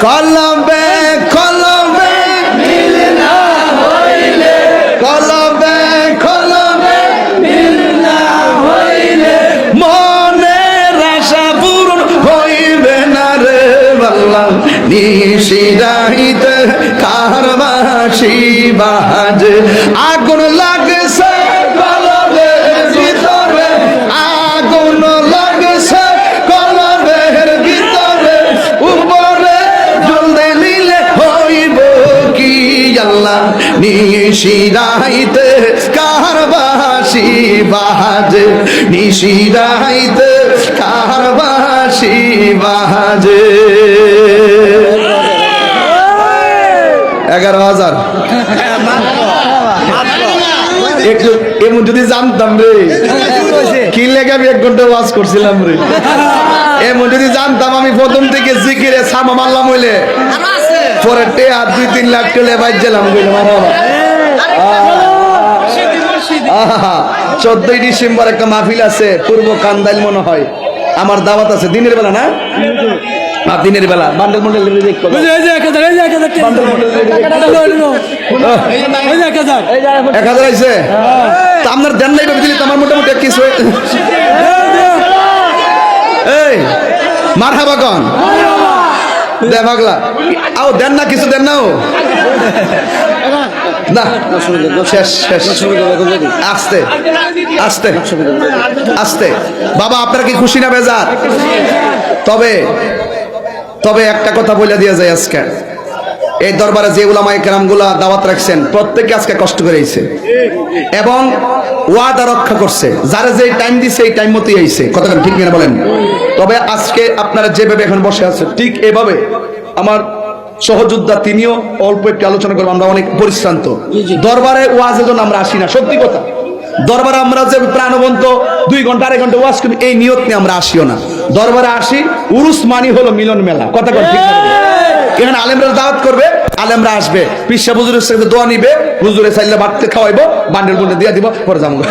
কলবে কলবে মিল না হইলে, কলবে কলবে মিল না হইলে মনের আশা পূরণ হইবে না রে বাল্লা। নিশিরাইতে কার বাঁশি বাজে, আগুন লাগছে কলবের ভিতরে, আগুন লাগছে কলবের ভিতরে, উপরে জ্বলতে নিলে হইব কি আল্লাহ। নিশিরাইতে কার বাঁশি বাজে, নিশিরাইতে কার বাঁশি বাজে। 11,000 একটু এমন যদি জানতাম রে, কি লেগে আমি 1 ঘন্টা ওয়াজ করছিলাম রে। এমন যদি জানতাম আমি প্রথম থেকে জিকিরে সামা মারলাম হইলে পরে টেয়া 2-3 লাখ টেলে বাইছিলাম। 14ই ডিসেম্বর একটা মাহফিল আছে পূর্ব কান্দাইল মনে হয়, আমার দাওয়াত আছে দিনের বেলা না, দিনের বেলা বান্ডেল মন্ডল আইছে আপনার দেন নাই দিলে আমার মোটামুটি কিছু এই মারহাবা কন দে পাগলা আও দেন না কিছু দেন না ও না শেষ শেষ আস্তে আস্তে আস্তে। বাবা আপনারা কি খুশি না বেজার? তবে তবে একটা কথা বলে দিয়ে যায়, আজকে এই দরবারে যে উলামায়ে কেরামগুলা দাওয়াত রাখছেন প্রত্যেকে আজকে কষ্ট করে আইছে এবং ওয়াদা রক্ষা করছে, যারা যে টাইম দিছে এই টাইম মতোই আইছে। কথাটা ঠিক কিনা বলেন? তবে আজকে আপনারা যেভাবে এখন বসে আছেন ঠিক এভাবে আমার সহযোদ্ধা তিনিও অল্প একটু আলোচনা করবো। আমরা অনেক পরিশ্রান্ত, দরবারে ওয়াজের জন্য আমরা আসি না, সত্যি কথা। দরবারে আমরা যে প্রাণবন্ত 2 ঘন্টা 2.5 ঘন্টা ওয়াজ করি এই নিয়ত নিয়ে আমরা আসিও না। দরবারে আসি উরুস মানি হলো মিলন মেলা। কথা ঠিক না? এখানে আলেমরা দাওয়াত করবে, আলেমরা আসবে, পিসা হুজুরের সাথে দোয়া নিবে, হুজুরে চাইলে বাড়তে খাওয়াইবো, বান্ডেল বুন্ডেল দিয়ে দিব, পরে যাবো না।